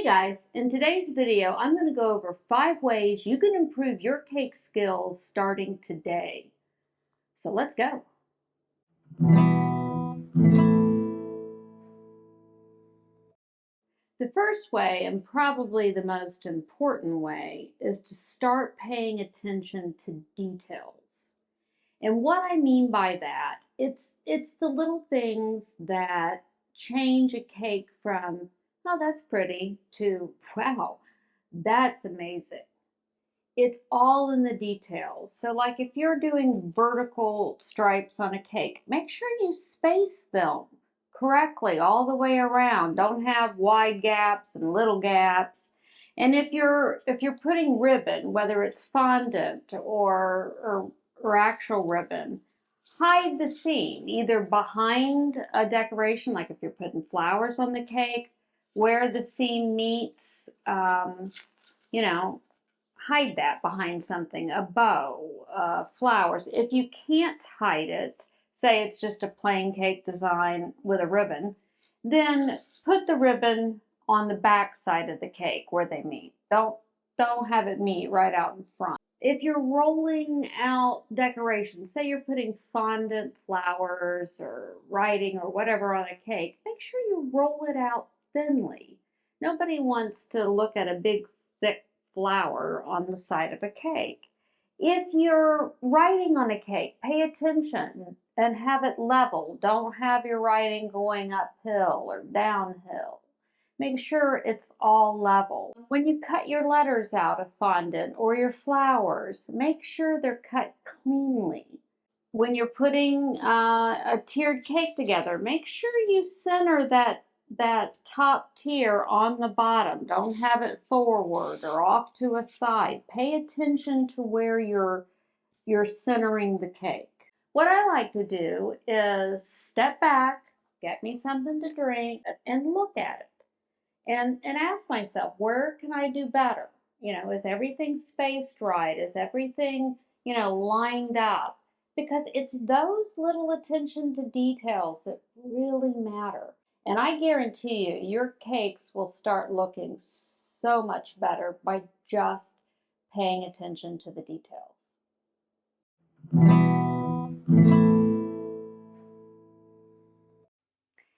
Hey guys, in today's video, I'm going to go over 5 ways you can improve your cake skills starting today. So let's go. The first way, and probably the most important way, is to start paying attention to details. And what I mean by that, it's the little things that change a cake from, oh, that's pretty, to, wow, that's amazing. It's all in the details. So like if you're doing vertical stripes on a cake, make sure you space them correctly all the way around. Don't have wide gaps and little gaps. And if you're putting ribbon, whether it's fondant or actual ribbon, hide the seam either behind a decoration, like if you're putting flowers on the cake, where the seam meets, you know, hide that behind something, a bow, flowers. If you can't hide it, say it's just a plain cake design with a ribbon, then put the ribbon on the back side of the cake where they meet. Don't have it meet right out in front. If you're rolling out decorations, say you're putting fondant flowers or writing or whatever on a cake, make sure you roll it out thinly. Nobody wants to look at a big thick flour on the side of a cake. If you're writing on a cake, pay attention and have it level. Don't have your writing going uphill or downhill. Make sure it's all level. When you cut your letters out of fondant or your flowers, make sure they're cut cleanly. When you're putting a tiered cake together, make sure you center that top tier on the bottom. Don't have it forward or off to a side. Pay attention to where you're centering the cake. What I like to do is step back, get me something to drink, and look at it. And ask myself, where can I do better? Is everything spaced right? Is everything, lined up? Because it's those little attention to details that really matter. And I guarantee you, your cakes will start looking so much better by just paying attention to the details.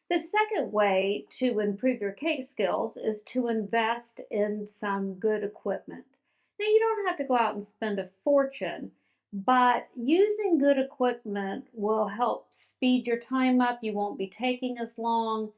The second way to improve your cake skills is to invest in some good equipment. Now, you don't have to go out and spend a fortune, but using good equipment will help speed your time up. You won't be taking as long.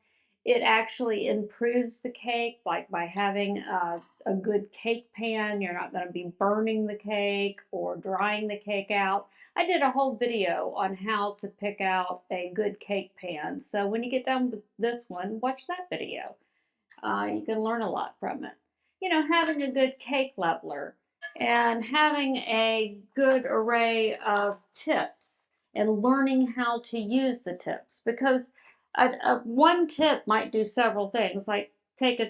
It actually improves the cake, like by having a good cake pan. You're not going to be burning the cake or drying the cake out. I did a whole video on how to pick out a good cake pan. So when you get done with this one, watch that video. You can learn a lot from it. Having a good cake leveler and having a good array of tips and learning how to use the tips, because one tip might do several things, like take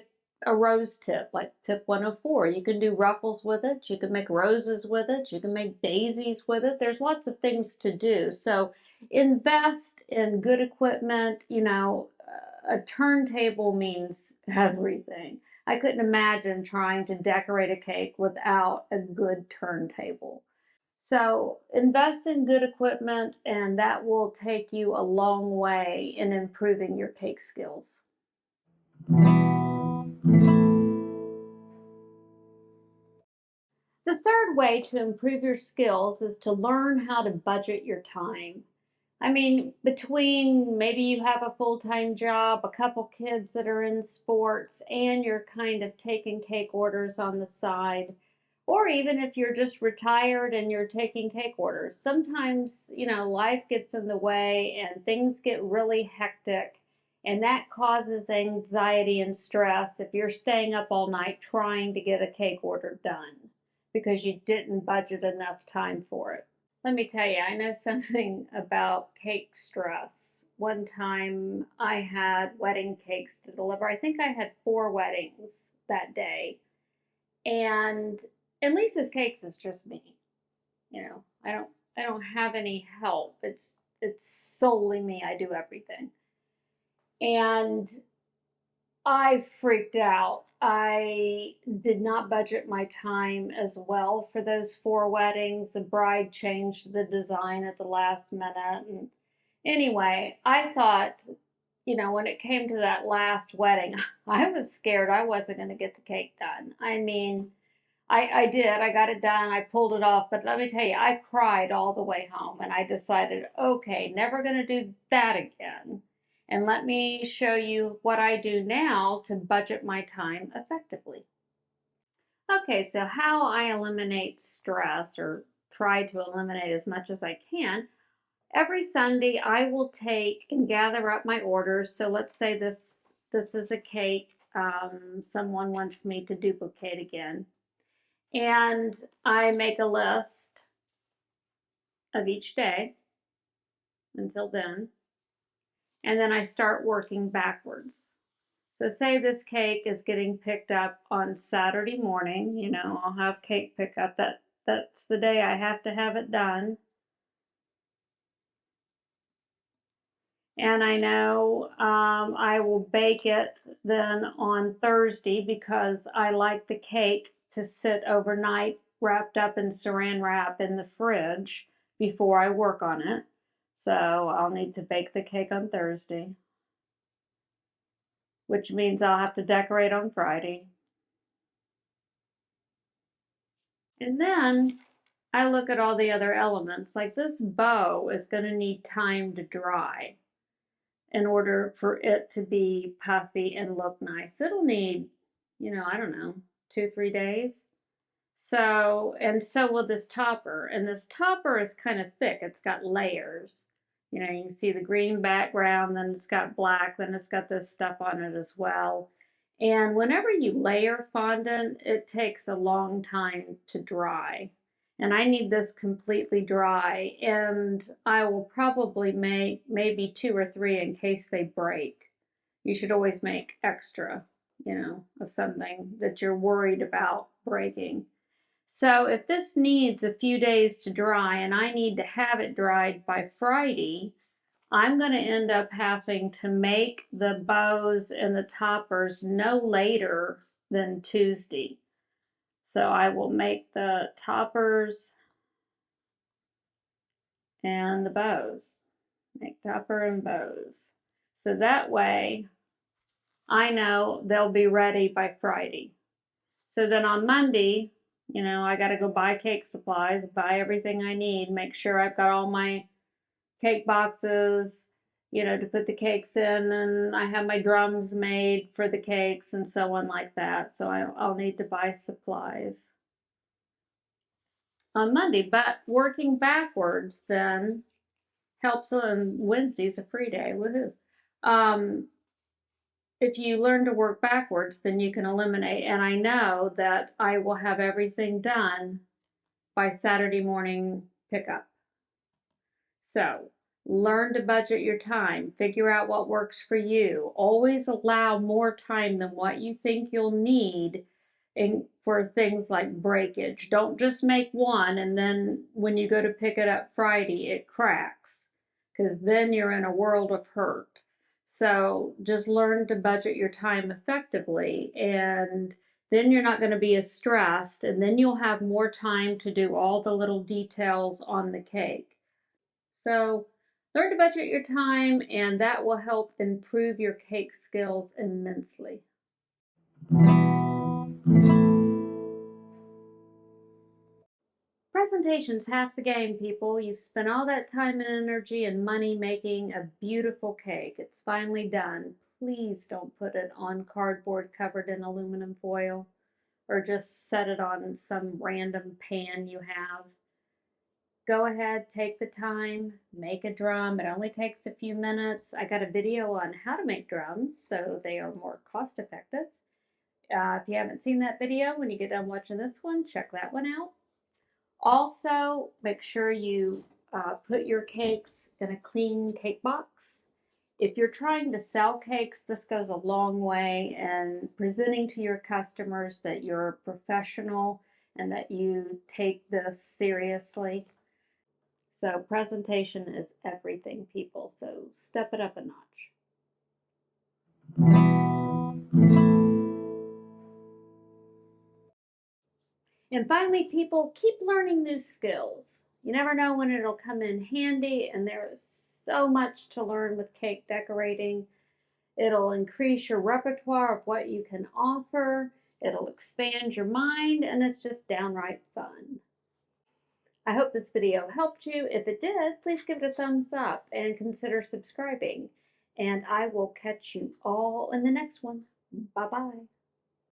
a rose tip, like tip 104. You can do ruffles with it, you can make roses with it, you can make daisies with it. There's lots of things to do. So invest in good equipment. A turntable means everything. I couldn't imagine trying to decorate a cake without a good turntable. So invest in good equipment, and that will take you a long way in improving your cake skills. The third way to improve your skills is to learn how to budget your time. I mean, between maybe you have a full-time job, a couple kids that are in sports, and you're kind of taking cake orders on the side, or even if you're just retired and you're taking cake orders, sometimes, life gets in the way and things get really hectic, and that causes anxiety and stress if you're staying up all night trying to get a cake order done because you didn't budget enough time for it. Let me tell you, I know something about cake stress. One time I had wedding cakes to deliver. I think I had 4 weddings that day. And Lisa's Cakes is just me. I don't have any help. It's solely me. I do everything. And I freaked out. I did not budget my time as well for those 4 weddings. The bride changed the design at the last minute. And anyway, I thought, when it came to that last wedding, I was scared I wasn't going to get the cake done. I mean, I did. I got it done. I pulled it off. But let me tell you, I cried all the way home and I decided, okay, never going to do that again. And let me show you what I do now to budget my time effectively. Okay, so how I eliminate stress or try to eliminate as much as I can. Every Sunday I will take and gather up my orders. So let's say this is a cake someone wants me to duplicate again. And I make a list of each day until then. And then I start working backwards. So say this cake is getting picked up on Saturday morning, I'll have cake pickup. That's the day I have to have it done. And I know I will bake it then on Thursday because I like the cake to sit overnight wrapped up in saran wrap in the fridge before I work on it. So I'll need to bake the cake on Thursday, which means I'll have to decorate on Friday. And then I look at all the other elements. Like this bow is going to need time to dry in order for it to be puffy and look nice. It'll need, I don't know, 2-3 days. And so will this topper. And this topper is kind of thick. It's got layers. You can see the green background, then it's got black, then it's got this stuff on it as well. And whenever you layer fondant, it takes a long time to dry. And I need this completely dry, and I will probably make maybe 2 or 3 in case they break. You should always make extra, of something that you're worried about breaking. So if this needs a few days to dry and I need to have it dried by Friday, I'm going to end up having to make the bows and the toppers no later than Tuesday. So I will make the toppers and the bows. Make topper and bows. So that way I know they'll be ready by Friday. So then on Monday, I got to go buy cake supplies, buy everything I need, make sure I've got all my cake boxes, to put the cakes in, and I have my drums made for the cakes and so on like that. So I'll need to buy supplies on Monday. But working backwards then helps on Wednesday's a free day. Woohoo. If you learn to work backwards, then you can eliminate. And I know that I will have everything done by Saturday morning pickup. So learn to budget your time, figure out what works for you. Always allow more time than what you think you'll need for things like breakage. Don't just make one and then when you go to pick it up Friday, it cracks, because then you're in a world of hurt. So just learn to budget your time effectively, and then you're not going to be as stressed, and then you'll have more time to do all the little details on the cake. So learn to budget your time, and that will help improve your cake skills immensely. Presentation's half the game, people. You've spent all that time and energy and money making a beautiful cake. It's finally done. Please don't put it on cardboard covered in aluminum foil or just set it on some random pan you have. Go ahead, take the time, make a drum. It only takes a few minutes. I got a video on how to make drums so they are more cost effective. If you haven't seen that video, when you get done watching this one, check that one out. Also, make sure you put your cakes in a clean cake box. If you're trying to sell cakes, this goes a long way in presenting to your customers that you're a professional and that you take this seriously. So presentation is everything, people. So step it up a notch. And finally, people, keep learning new skills. You never know when it'll come in handy, and there is so much to learn with cake decorating. It'll increase your repertoire of what you can offer, it'll expand your mind, and it's just downright fun. I hope this video helped you. If it did, please give it a thumbs up and consider subscribing. And I will catch you all in the next one. Bye bye.